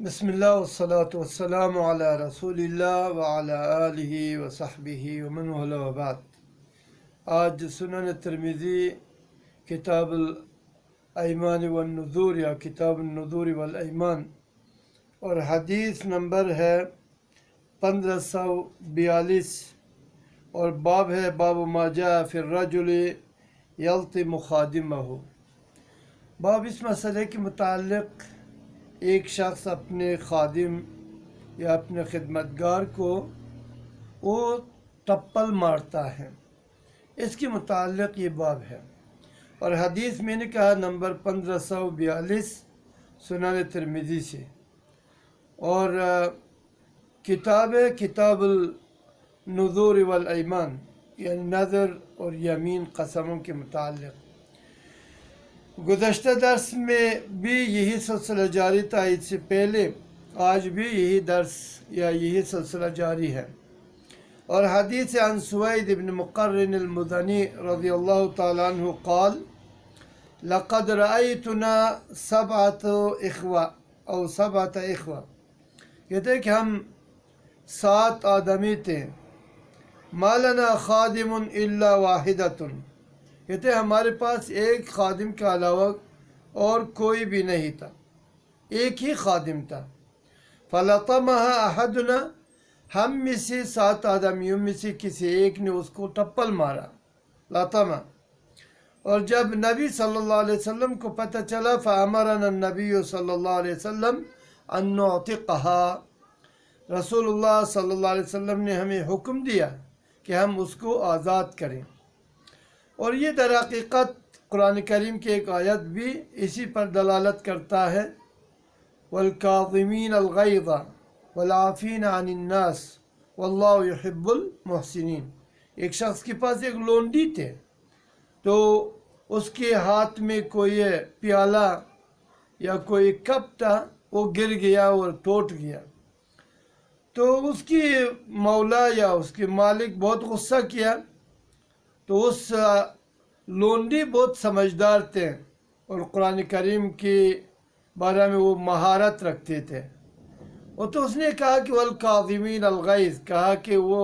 بسم اللہ والصلاة والسلام علی رسول اللہ وعلی آلہ وصحبہ ومن والہ وبعد۔ آج سنن ترمذی کتاب الایمان والنذور یا کتاب النذور والایمان اور حدیث نمبر ہے 1542 اور باب ہے باب ما جاء فی الرجل یلطم خادمہ۔ باب اس مسئلے کے متعلق ایک شخص اپنے خادم یا اپنے خدمتگار کو وہ ٹپل مارتا ہے، اس کے متعلق یہ باب ہے۔ اور حدیث میں نے کہا نمبر 1542 سنن ترمذی سے، اور کتاب ہے کتاب النذور والایمان، یعنی نظر اور یمین قسموں کے متعلق۔ گزشتہ درس میں بھی یہی سلسلہ جاری تھا، اس سے پہلے آج بھی یہی درس یا یہی سلسلہ جاری ہے۔ اور حدیث عن سوید بن مقرن المزنی رضی اللہ تعالیٰ عنہ قال لقد رأیتنا سبعۃ اخوہ، کہتے ہیں کہ ہم 7 آدمی تھے، ما لنا خادم الا واحدۃ، کہتے ہیں ہمارے پاس ایک خادم کے علاوہ اور کوئی بھی نہیں تھا، ایک ہی خادم تھا۔ فلطمها احدنا، ہم میں سے 7 آدمیوں میں سے کسی ایک نے اس کو ٹپل مارا، لطمہ۔ اور جب نبی صلی اللہ علیہ وسلم کو پتہ چلا فامرنا النبی صلی اللہ علیہ وسلم ان نعتقها، رسول اللہ صلی اللہ علیہ وسلم نے ہمیں حکم دیا کہ ہم اس کو آزاد کریں۔ اور یہ در حقیقت قرآن کریم کی ایک آیت بھی اسی پر دلالت کرتا ہے، والکاظمین الغیظ والعافین عن الناس واللہ یحب المحسنین۔ ایک شخص کے پاس ایک لونڈی تھے، تو اس کے ہاتھ میں کوئی پیالہ یا کوئی کپ تھا، وہ گر گیا اور ٹوٹ گیا، تو اس کی مولا یا اس کے مالک بہت غصہ کیا۔ تو اس لونڈی بہت سمجھدار تھے اور قرآن کریم کے بارے میں وہ مہارت رکھتے تھے، اور تو اس نے کہا کہ والکاظمین الغیظ، کہا کہ وہ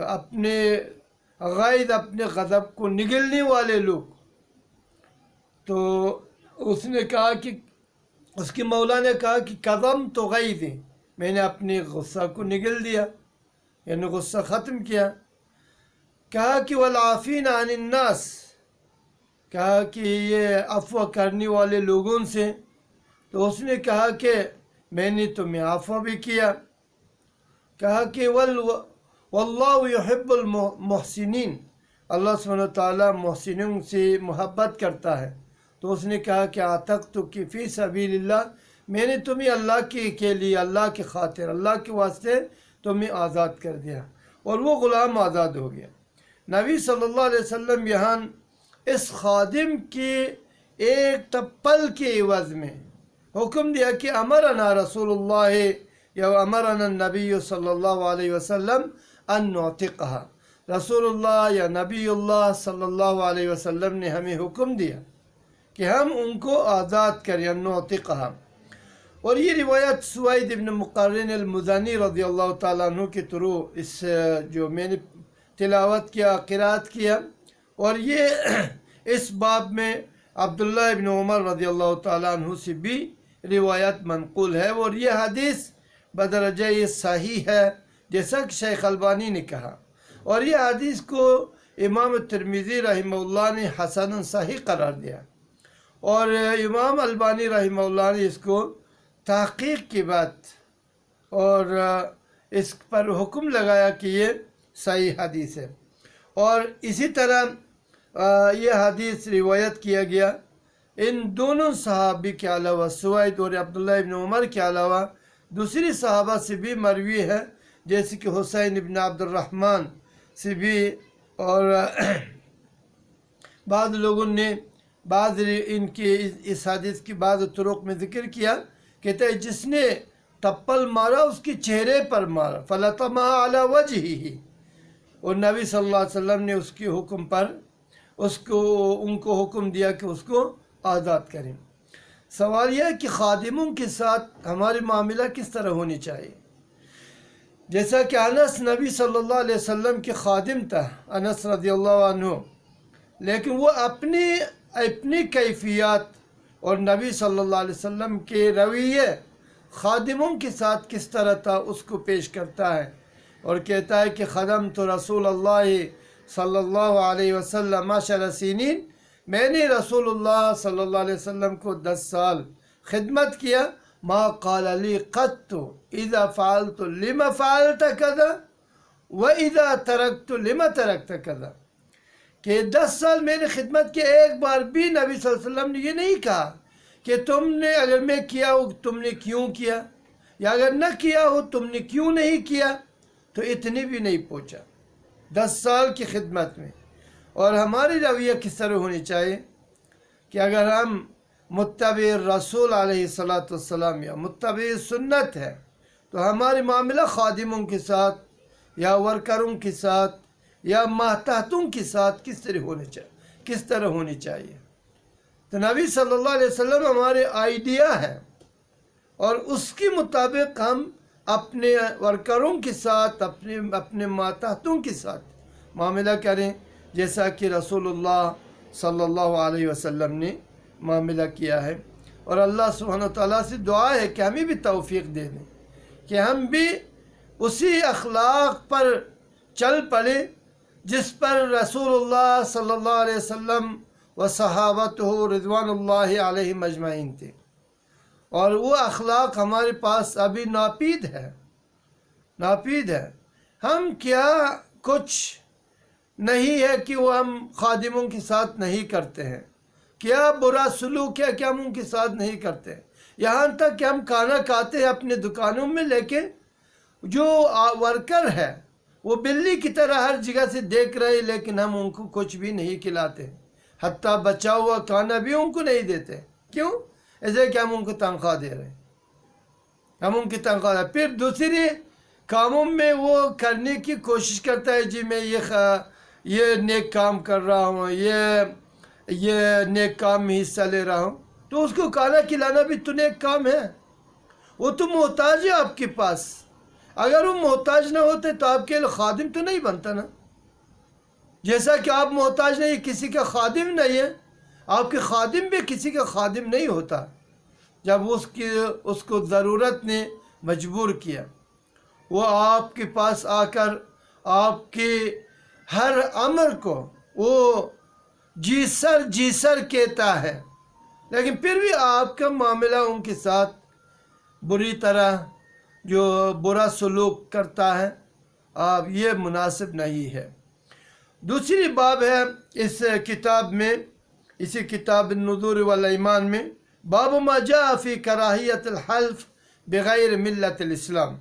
اپنے غیظ، اپنے غضب کو نگلنے والے لوگ۔ تو اس نے کہا کہ اس کی مولا نے کہا کہ کظمت غیظی، میں نے اپنے غصہ کو نگل دیا، یعنی غصہ ختم کیا۔ کہا کہ والعافین عن الناس، کہا کہ یہ عفو کرنے والے لوگوں سے، تو اس نے کہا کہ میں نے تمہیں عفو بھی کیا۔ کہا کہ واللہ یحب المحسنین، اللہ سبحانہ وتعالیٰ محسنوں سے محبت کرتا ہے۔ تو اس نے کہا کہ اعتقتک فی سبیل اللہ، میں نے تمہیں اللہ کے لیے، اللہ کی خاطر، اللہ کے واسطے تمہیں آزاد کر دیا، اور وہ غلام آزاد ہو گیا۔ نبی صلی اللہ علیہ وسلم یہاں اس خادم کی ایک ٹپل کے عوض میں حکم دیا کہ امرنا رسول اللہ یا امرنا النبی صلی اللہ علیہ وسلم ان نعتقها، رسول اللہ یا نبی اللہ صلی اللہ علیہ وسلم نے ہمیں حکم دیا کہ ہم ان کو آزاد کریں، ان نعتقها۔ اور یہ روایت سوید بن مقرن المزنی رضی اللہ تعالیٰ عنہ کے تھرو اس جو میں نے تلاوت کیا، قرات کیا، اور یہ اس باب میں عبداللہ ابن عمر رضی اللہ تعالیٰ عنہ سے بھی روایت منقول ہے، اور یہ حدیث بدرجہ صحیح ہے جیسا کہ شیخ البانی نے کہا، اور یہ حدیث کو امام ترمذی رحمہ اللہ نے حسن صحیح قرار دیا، اور امام البانی رحمہ اللہ نے اس کو تحقیق کی بات اور اس پر حکم لگایا کہ یہ صحیح حدیث ہے۔ اور اسی طرح یہ حدیث روایت کیا گیا ان دونوں صحابی کے علاوہ، سوید اور عبداللہ ابن عمر کے علاوہ دوسری صحابہ سے بھی مروی ہے، جیسے کہ حسین ابن عبد الرحمن سے بھی، اور بعض لوگوں نے ان کے اس حدیث کی بعض طرق میں ذکر کیا، کہتے ہیں جس نے ٹپل مارا اس کے چہرے پر مارا، فلطمها علی وجہہ، اور نبی صلی اللہ علیہ وسلم نے اس کے حکم پر ان کو حکم دیا کہ اس کو آزاد کریں۔ سوال یہ ہے کہ خادموں کے ساتھ ہماری معاملہ کس طرح ہونی چاہیے. جیسا کہ انس نبی صلی اللہ علیہ وسلم کے خادم تھا، انس رضی اللہ عنہ، لیکن وہ اپنی کیفیات اور نبی صلی اللہ علیہ وسلم کے رویے خادموں کے ساتھ کس طرح تھا اس کو پیش کرتا ہے اور کہتا ہے کہ خدم تو رسول اللہ صلی اللہ علیہ وسلم 10 سنین، میں نے رسول اللہ صلی اللہ علیہ وسلم کو 10 سال خدمت کیا. ما قال لی قط اذا فعلت لما فعلت کذا واذا ترکت لما ترکت کذا، کہ 10 سال میں نے خدمت کی، ایک بار بھی نبی صلی اللہ علیہ وسلم نے یہ نہیں کہا کہ تم نے اگر میں کیا ہو تم نے کیوں کیا، یا اگر نہ کیا ہو تم نے کیوں نہیں کیا. تو اتنی بھی نہیں پہنچا 10 سال کی خدمت میں. اور ہماری رویہ کس طرح ہونی چاہیے کہ اگر ہم متبع رسول علیہ السلام یا متبع سنت ہے تو ہماری معاملہ خادموں کے ساتھ یا ورکروں کے ساتھ یا ماتحتوں کے ساتھ کس طرح ہونی چاہیے. تو نبی صلی اللہ علیہ وسلم ہمارے آئیڈیا ہے اور اس کے مطابق ہم اپنے ورکروں کے ساتھ اپنے ماتحتوں کے ساتھ معاملہ کریں جیسا کہ رسول اللہ صلی اللہ علیہ وسلم نے معاملہ کیا ہے. اور اللہ سبحانہ وتعالیٰ سے دعا ہے کہ ہمیں بھی توفیق دے دیں کہ ہم بھی اسی اخلاق پر چل پڑے جس پر رسول اللہ صلی اللہ علیہ وسلم و صحابتہ رضوان اللہ علیہم اجمعین تھے. اور وہ اخلاق ہمارے پاس ابھی ناپید ہے. ہم کیا کچھ نہیں ہے کہ وہ ہم خادموں کے ساتھ نہیں کرتے ہیں، کیا برا سلوک ہے کہ ہم ان کے ساتھ نہیں کرتے. یہاں تک کہ ہم کھانا کھاتے ہیں اپنے دکانوں میں، لیکن جو ورکر ہے وہ بلی کی طرح ہر جگہ سے دیکھ رہے، لیکن ہم ان کو کچھ بھی نہیں کھلاتے، حتیٰ بچا ہوا کھانا بھی ان کو نہیں دیتے. کیوں؟ ایسے کہ ہم ان کو تنخواہ دے رہے ہیں، ہم ان کی تنخواہ پھر دوسری کاموں میں وہ کرنے کی کوشش کرتا ہے، جی میں یہ نیک کام کر رہا ہوں، یہ نیک کام میں حصہ لے رہا ہوں. تو اس کو کھانا کھلانا بھی تو نیک کام ہے. وہ تو محتاج ہے آپ کے پاس. اگر وہ محتاج نہ ہوتے تو آپ کے خادم تو نہیں بنتا نا. جیسا کہ آپ محتاج نہیں، کسی کا خادم نہیں ہے، آپ کے خادم بھی کسی کا خادم نہیں ہوتا. جب اس کو ضرورت نے مجبور کیا، وہ آپ کے پاس آ کر آپ کے ہر امر کو وہ جی سر کہتا ہے، لیکن پھر بھی آپ کا معاملہ ان کے ساتھ بری طرح جو برا سلوک کرتا ہے، آپ یہ مناسب نہیں ہے. دوسری باب ہے اس کتاب میں، اسی کتاب النذور والایمان میں، باب ما جاء فی کراہیت الحلف بغیر ملت الاسلام.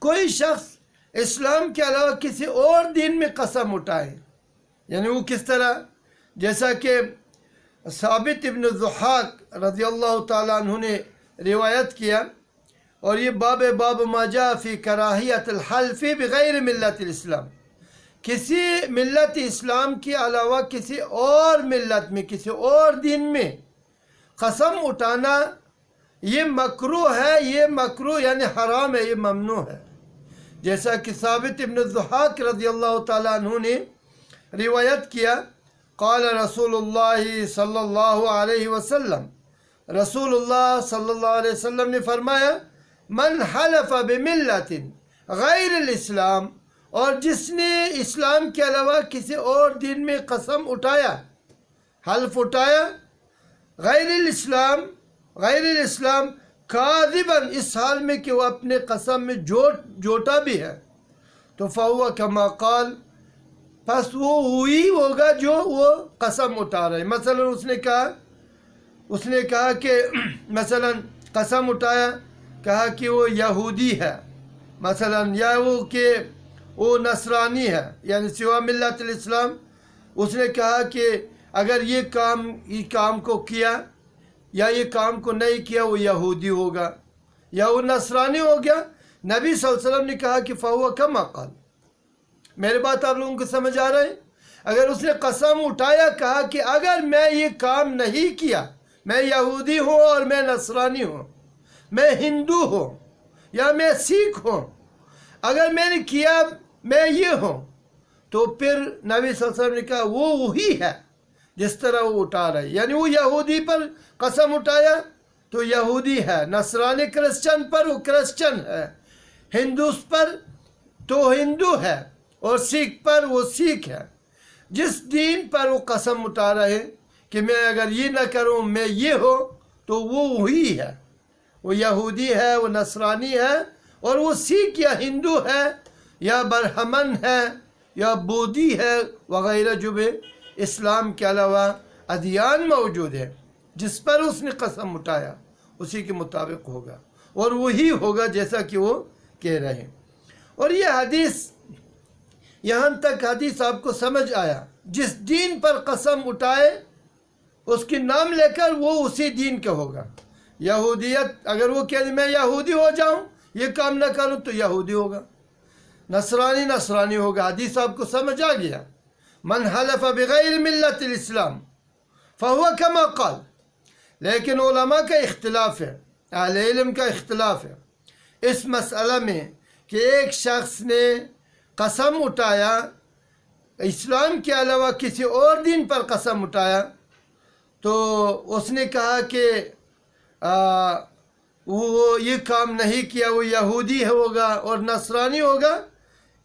کوئی شخص اسلام کے علاوہ کسی اور دین میں قسم اٹھائے، یعنی وہ کس طرح، جیسا کہ ثابت ابن ضحاک رضی اللہ تعالیٰ عنہ نے روایت کیا، اور یہ باب ما جاء فی کراہیت الحلف بغیر ملت الاسلام. کسی ملت اسلام کے علاوہ کسی اور ملت میں، کسی اور دین میں قسم اٹھانا یہ مکروہ ہے. یہ مکروہ یعنی حرام ہے، یہ ممنوع ہے. جیسا کہ ثابت ابن ضحاک رضی اللہ تعالیٰ عنہ نے روایت کیا، قال رسول اللہ صلی اللہ علیہ وسلم، رسول اللہ صلی اللہ علیہ وسلم نے فرمایا، من حلف بملت غیر الاسلام، اور جس نے اسلام کے علاوہ کسی اور دین میں قسم اٹھایا، حلف اٹھایا، غیر الاسلام کاذباً، اس حال میں کہ وہ اپنے قسم میں جھوٹا بھی ہے، تو فہو کما قال، پس وہ وہی ہوگا جو وہ قسم اٹھا رہے. مثلا اس نے کہا کہ مثلا قسم اٹھایا، کہا کہ وہ یہودی ہے مثلا، یا وہ نصرانی ہے، یعنی سوا ملت الاسلام. اس نے کہا کہ اگر یہ کام کو کیا یا یہ کام کو نہیں کیا وہ یہودی ہوگا یا وہ نصرانی ہو گیا. نبی صلی اللہ علیہ وسلم نے کہا کہ فہو کما قال. میری بات آپ لوگوں کو سمجھ آ رہا ہے؟ اگر اس نے قسم اٹھایا، کہا کہ اگر میں یہ کام نہیں کیا میں یہودی ہوں اور میں نصرانی ہوں، میں ہندو ہوں یا میں سکھ ہوں، اگر میں نے کیا میں یہ ہوں، تو پھر نبی صلی اللہ علیہ وسلم نے کہا وہ وہی ہے جس طرح وہ اٹھا رہا ہے، یعنی وہ یہودی پر قسم اٹھایا تو یہودی ہے، نصرانی کرسچن پر وہ کرسچن ہے، ہندوس پر تو ہندو ہے، اور سکھ پر وہ سکھ ہے۔ جس دین پر وہ قسم اٹھا رہے کہ میں اگر یہ نہ کروں میں یہ ہو، تو وہ وہی ہے، وہ یہودی ہے، وہ نصرانی ہے، اور وہ سکھ یا ہندو ہے یا برہمن ہے یا بودھی ہے وغیرہ، جو بھی اسلام کے علاوہ ادیان موجود ہے، جس پر اس نے قسم اٹھایا اسی کے مطابق ہوگا، اور وہی ہوگا جیسا کہ وہ کہہ رہے ہیں۔ اور یہ حدیث، یہاں تک حدیث آپ کو سمجھ آیا، جس دین پر قسم اٹھائے اس کے نام لے کر وہ اسی دین کا ہوگا۔ یہودیت اگر وہ کہے میں یہودی ہو جاؤں، یہ کام نہ کروں، تو یہودی ہوگا، نصرانی نصرانی ہوگا۔ حدیث آپ کو سمجھ آ گیا؟ من حلف بغیر ملت الاسلام فہو کما قال۔ لیکن علماء کا اختلاف ہے، اہل علم کا اختلاف ہے اس مسئلہ میں کہ ایک شخص نے قسم اٹھایا اسلام کے علاوہ کسی اور دین پر قسم اٹھایا، تو اس نے کہا کہ وہ یہ کام نہیں کیا، وہ یہودی ہوگا اور نصرانی ہوگا۔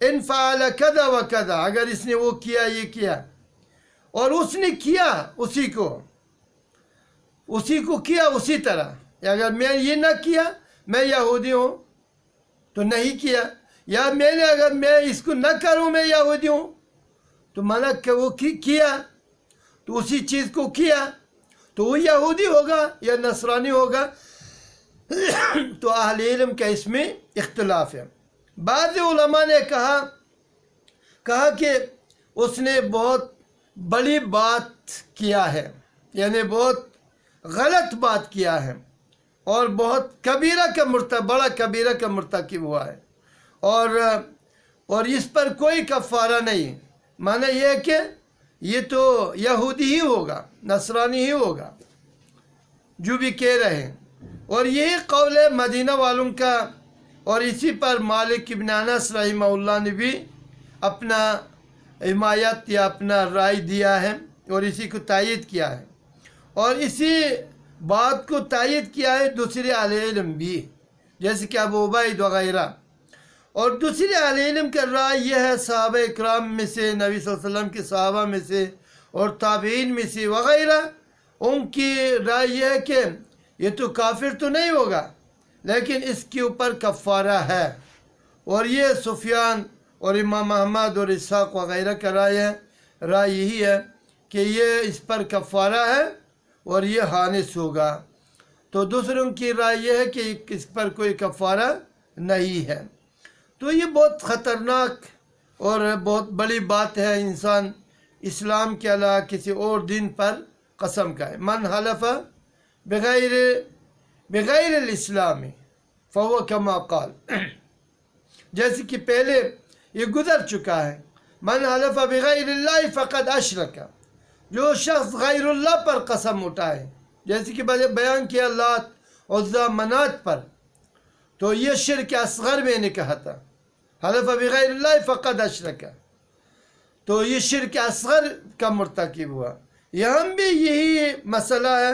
ان فعل کذا و کذا، اگر اس نے وہ کیا یہ کیا، اور اس نے کیا اسی کو کیا اسی طرح، اگر میں یہ نہ کیا میں یہودی ہوں تو نہیں کیا، یا میں نے اگر میں اس کو نہ کروں میں یہودی ہوں تو منع کہ وہ کیا تو اسی چیز کو کیا تو وہ یہودی ہوگا یا نصرانی ہوگا۔ تو اہل علم کا اس میں اختلاف ہے۔ بعض علماء نے کہا کہ اس نے بہت بڑی بات کیا ہے، یعنی بہت غلط بات کیا ہے، اور بہت بڑا کبیرہ کا مرتکب ہوا ہے، اور اس پر کوئی کفارہ نہیں۔ معنی یہ ہے کہ یہ تو یہودی ہی ہوگا، نصرانی ہی ہوگا جو بھی کہہ رہے ہیں، اور یہی قول ہے مدینہ والوں کا، اور اسی پر مالک ابن انس رحمہ اللہ نے بھی اپنا حمایت یا اپنا رائے دیا ہے، اور اسی کو تائید کیا ہے، اور اسی بات کو تائید کیا ہے دوسرے اہل علم بھی، جیسے کہ ابو عبید وغیرہ۔ اور دوسرے اہل علم کا رائے یہ ہے، صحابہ اکرام میں سے، نبی صلی اللہ علیہ وسلم کے صحابہ میں سے اور تابعین میں سے وغیرہ، ان کی رائے یہ ہے کہ یہ تو کافر تو نہیں ہوگا لیکن اس کے اوپر کفارہ ہے، اور یہ سفیان اور امام احمد اور اسحاق وغیرہ کا رائے یہی ہے کہ یہ اس پر کفارہ ہے اور یہ حانث ہوگا۔ تو دوسروں کی رائے یہ ہے کہ اس پر کوئی کفارہ نہیں ہے۔ تو یہ بہت خطرناک اور بہت بڑی بات ہے، انسان اسلام کے علاوہ کسی اور دین پر قسم کھائے۔ من حلف بغیر الاسلام فهو کما قال، جیسے کہ پہلے یہ گزر چکا ہے، من حلف بغیر اللہ فقد اشرک، جو شخص غیر اللہ پر قسم اٹھائے، جیسے کہ بیان کیا لات عزا منات پر، تو یہ شرک اصغر میں نے کہا تھا، حلف بغیر اللہ فقد اشرک، تو یہ شرک اصغر کا مرتکب ہوا۔ یہاں بھی یہی مسئلہ ہے،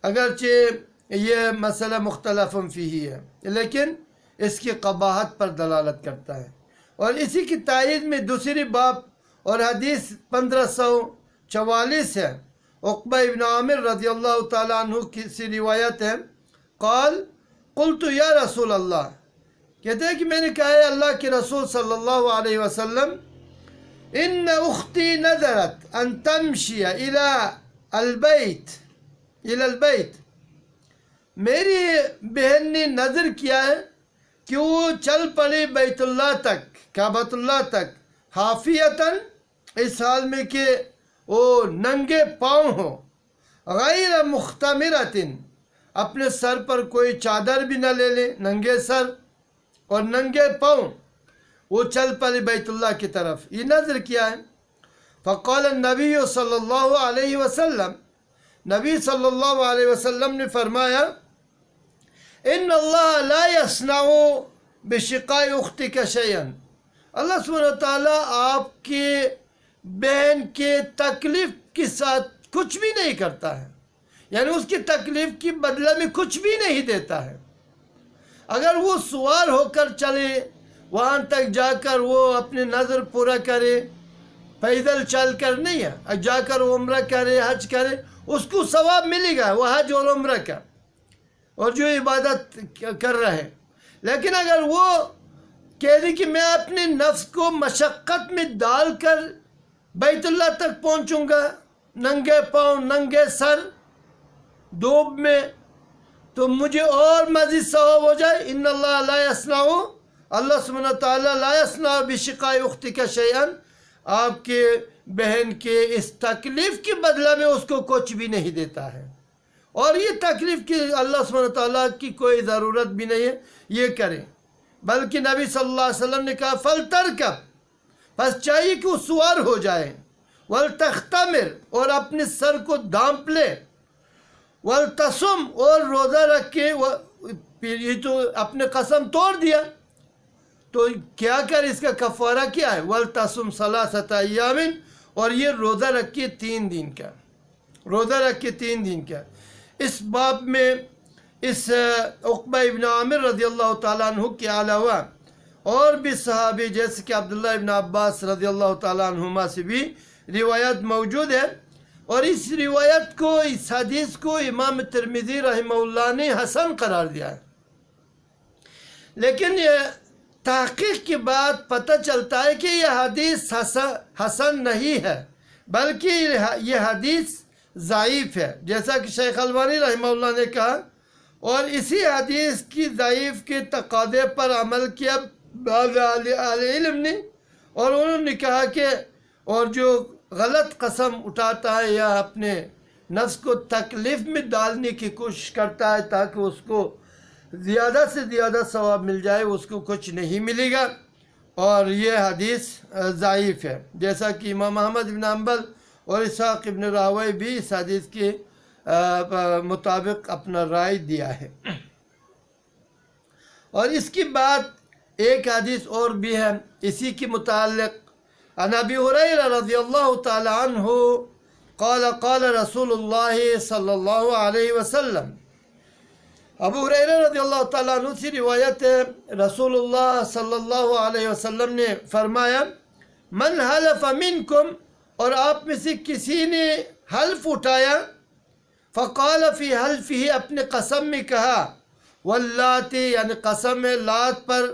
اگرچہ یہ مسئلہ مختلف فیہ ہے لیکن اس کی قباحت پر دلالت کرتا ہے۔ اور اسی کی تائید میں دوسری باب اور حدیث 1544 ہے، عقبہ ابن عامر رضی اللہ تعالیٰ عنہ کی سی روایت ہے، قال قلت یا رسول اللہ، کہتے ہیں کہ میں نے کہا ہے اللہ کے رسول صلی اللہ علیہ وسلم، ان اختی نذرت ان تمشی الى البیت، میری بہن نے نظر کیا ہے کہ وہ چل پڑے بیت اللہ تک، کعبۃ اللہ تک، حافیتاً، اس حال میں کہ وہ ننگے پاؤں ہو، غیر مختمرتن، اپنے سر پر کوئی چادر بھی نہ لے لیں، ننگے سر اور ننگے پاؤں وہ چل پڑے بیت اللہ کی طرف، یہ نظر کیا ہے۔ فقال النبی صلی اللہ علیہ وسلم، نبی صلی اللہ علیہ وسلم نے فرمایا ان اللہ لا یصنع بشقاء اختک شیئا، اللہ سبحانہ وتعالیٰ آپ کے بہن کے تکلیف کے ساتھ کچھ بھی نہیں کرتا ہے، یعنی اس کی تکلیف کی بدلہ میں کچھ بھی نہیں دیتا ہے۔ اگر وہ سوار ہو کر چلے وہاں تک جا کر وہ اپنے نظر پورا کرے، پیدل چل کر نہیں ہے، جا کر عمرہ کرے، حج کرے، اس کو ثواب ملے گا وہ حج اور عمرہ کا اور جو عبادت کر رہا ہے۔ لیکن اگر وہ کہہ دی کہ میں اپنے نفس کو مشقت میں ڈال کر بیت اللہ تک پہنچوں گا ننگے پاؤں ننگے سر دھوپ میں، تو مجھے اور مزید ثواب ہو جائے۔ ان اللہ لا یصنع، اللہ سبحانہ تعالیٰ لا یصنع بشقاء اختک شیئا، آپ کے بہن کے اس تکلیف کے بدلہ میں اس کو کچھ بھی نہیں دیتا ہے، اور یہ تکلیف کی اللہ سبحانہ تعالیٰ کی کوئی ضرورت بھی نہیں ہے یہ کریں، بلکہ نبی صلی اللہ علیہ وسلم نے کہا فلترکب، بس چاہیے کہ وہ سوار ہو جائے، ولتختمر، اور اپنے سر کو ڈھانپ لے، ولتصم، اور روزہ رکھ کے، یہ تو اپنے قسم توڑ دیا تو کیا کر اس کا کفارہ کیا ہے، ولتصم ثلاثۃ ایام، اور یہ روزہ رکھ کے 3 دن کا، روزہ رکھ کے 3 دن کا۔ اس باب میں اس عقبہ ابن عامر رضی اللہ تعالیٰ عنہ کے علاوہ اور بھی صحابی جیسے کہ عبداللہ ابن عباس رضی اللہ تعالیٰ عنہما سے بھی روایت موجود ہے، اور اس روایت کو، اس حدیث کو امام ترمذی رحمہ اللہ نے حسن قرار دیا ہے، لیکن یہ تحقیق کے بعد پتہ چلتا ہے کہ یہ حدیث حسن نہیں ہے، بلکہ یہ حدیث ضعیف ہے، جیسا کہ شیخ البانی رحمہ اللہ نے کہا، اور اسی حدیث کی ضعیف کے تقاضے پر عمل کیا بعض اہل علم نے، اور انہوں نے کہا کہ اور جو غلط قسم اٹھاتا ہے یا اپنے نفس کو تکلیف میں ڈالنے کی کوشش کرتا ہے تاکہ اس کو زیادہ سے زیادہ ثواب مل جائے، اس کو کچھ نہیں ملے گا، اور یہ حدیث ضعیف ہے، جیسا کہ امام احمد بن حنبل اور اسحاق ابن راہوی بھی اس حدیث کے مطابق اپنا رائے دیا ہے۔ اور اس کی بعد ایک حدیث اور بھی ہے اسی کے متعلق، عن ابی ہریرہ رضی اللہ تعالی عنہ قال قال رسول اللہ صلی اللہ علیہ وسلم، ابو ہریرہ رضی اللہ تعالیٰ عنہ سے روایت ہے، رسول اللہ صلی اللہ علیہ وسلم نے فرمایا من حلف منکم، اور آپ میں سے کسی نے حلف اٹھایا، فقال فی حلفہ، اپنے قسم میں کہا، واللات، یعنی قسم ہے لات پر،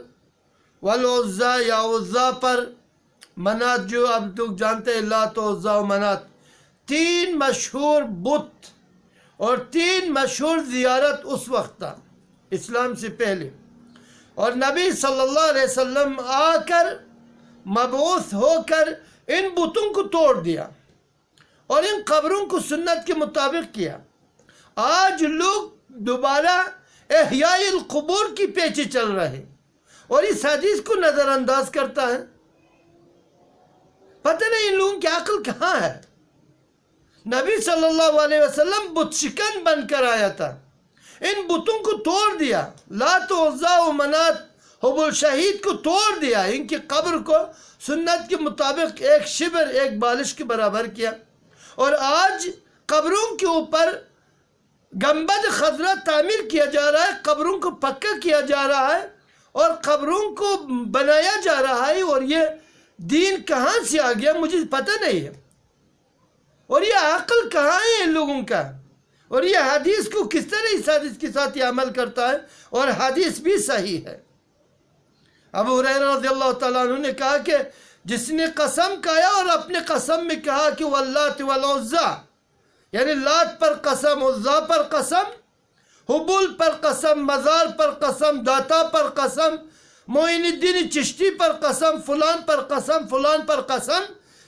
والعزا، یا عزا پر، منات جو اب تو جانتے ہیں لات و عزا و منات، 3 مشہور بت اور 3 مشہور زیارت اس وقت تھا اسلام سے پہلے، اور نبی صلی اللہ علیہ وسلم آ کر مبعوث ہو کر ان بتوں کو توڑ دیا اور ان قبروں کو سنت کے مطابق کیا۔ آج لوگ دوبارہ احیاء القبور کی پیچھے چل رہے ہیں اور اس حدیث کو نظر انداز کرتا ہے۔ پتہ نہیں ان لوگوں کی عقل کہاں ہے۔ نبی صلی اللہ علیہ وسلم بت شکن بن کر آیا تھا، ان بتوں کو توڑ دیا، لات و عزا و منات حبل شہید کو توڑ دیا، ان کی قبر کو سنت کے مطابق 1 شبر 1 بالش کے برابر کیا، اور آج قبروں کے اوپر گنبد خضرا تعمیر کیا جا رہا ہے، قبروں کو پکا کیا جا رہا ہے اور قبروں کو بنایا جا رہا ہے، اور یہ دین کہاں سے آ گیا مجھے پتہ نہیں ہے، اور یہ عقل کہاں ہے ان لوگوں کا، اور یہ حدیث کو کس طرح اس حدیث کے ساتھ یہ عمل کرتا ہے، اور حدیث بھی صحیح ہے۔ ابو ہریرہ رضی اللہ تعالیٰ عنہ نے کہا کہ جس نے قسم کھایا اور اپنے قسم میں کہا کہ واللات والعزا، یعنی لات پر قسم، عزا پر قسم، حبول پر قسم، مزار پر قسم، داتا پر قسم، معین الدین چشتی پر قسم، فلان پر قسم، فلان پر قسم،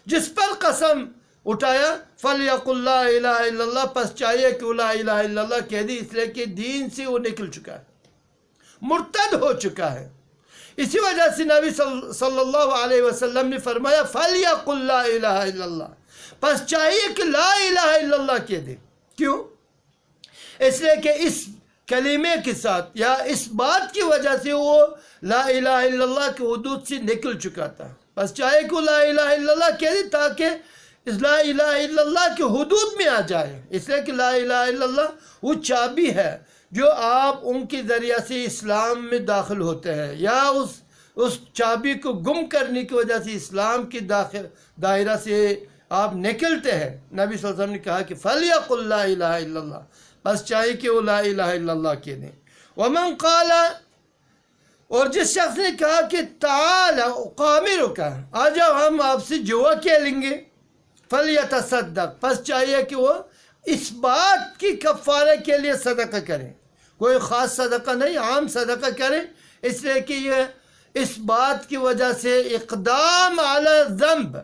جس پر قسم اٹھایا فَلْيَقُلْ لَا إِلَهَ إِلَّا اللَّهِ، پس چاہیے کہ لا الہ الا اللہ کہہ دی، اس لیے کہ دین سے وہ نکل چکا ہے، مرتد ہو چکا ہے۔ اسی وجہ سے نبی صلی اللہ علیہ وسلم نے فرمایا فَلْيَقُلْ لَا إِلَهَ إِلَّا اللَّهِ، پس چاہیے کہ لا الہ الا اللہ کہہ دے، کیوں؟ اس لیے کہ اس کلمے کے ساتھ یا اس بات کی وجہ سے وہ لا الہ الا اللہ کے حدود سے نکل چکا تھا. بس چاہے کو لا الہ الا اللہ کہہ دی تاکہ اس لا الہ الا اللہ کے حدود میں آ جائے. اس لیے کہ لا الہ الا اللہ وہ چابی ہے جو آپ ان کے ذریعہ سے اسلام میں داخل ہوتے ہیں، یا اس چابی کو گم کرنے کی وجہ سے اسلام کے دائرہ سے آپ نکلتے ہیں. نبی صلی اللہ علیہ وسلم نے کہا کہ فَلْيَقُلْ لَا إِلَهَ إِلَّا اللَّهِ، بس چاہیے کہ وہ لا الہ الا اللہ کہہ دیں. وَمَنْ قَالَ، اور جس شخص نے کہا کہ تعال قامرك، آ جاؤ ہم آپ سے جوا کھیلیں لیں گے، فَلْيَتَصَدَّقْ، بس چاہیے کہ وہ اس بات کی کفارے کے لیے صدقہ کریں. کوئی خاص صدقہ نہیں، عام صدقہ کریں، اس لیے کہ یہ اس بات کی وجہ سے اقدام علی ذنب،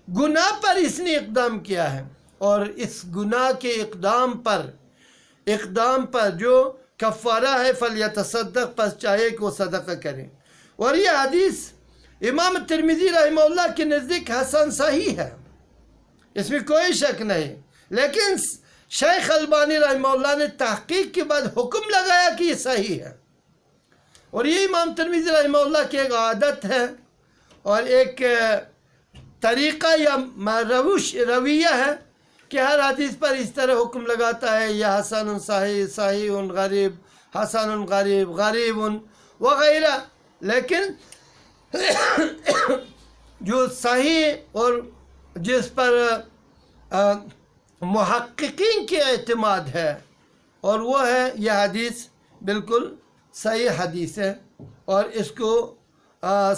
گناہ پر اس نے اقدام کیا ہے، اور اس گناہ کے اقدام پر جو کفارہ ہے فلیتصدق، پس چاہے کہ وہ صدقہ کریں. اور یہ حدیث امام ترمذی رحمہ اللہ کے نزدیک حسن صحیح ہے، اس میں کوئی شک نہیں. لیکن شیخ البانی رحمہ اللہ نے تحقیق کے بعد حکم لگایا کہ یہ صحیح ہے. اور یہ امام ترمذی رحمہ اللہ کی ایک عادت ہے اور ایک طریقہ یا رویہ ہے کہ ہر حدیث پر اس طرح حکم لگاتا ہے، یا حسن صحیح، صحیح غریب، حسن غریب، غریب وغیرہ. لیکن جو صحیح اور جس پر محققین کے اعتماد ہے، اور وہ ہے یہ حدیث بالکل صحیح حدیث ہے، اور اس کو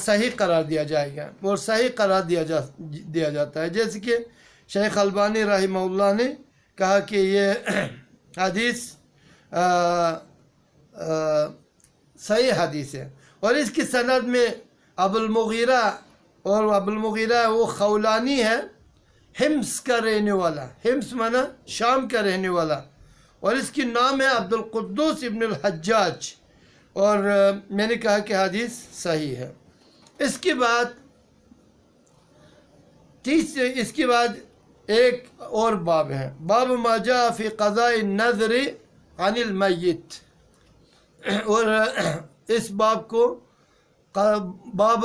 صحیح قرار دیا جائے گا اور صحیح قرار دیا جاتا ہے. جیسے کہ شیخ البانی رحمہ اللہ نے کہا کہ یہ حدیث صحیح حدیث ہے. اور اس کی سند میں ابو المغیرہ، اور ابو المغیرہ وہ خولانی ہے، حمص کا رہنے والا، حمص مانا شام کا رہنے والا، اور اس کی نام ہے عبد القدوس ابن الحجاج. اور میں نے کہا کہ حدیث صحیح ہے. اس کے بعد ایک اور باب ہے، باب ما جاء فی قضاء النذر عن المیت. اور اس باب کو باب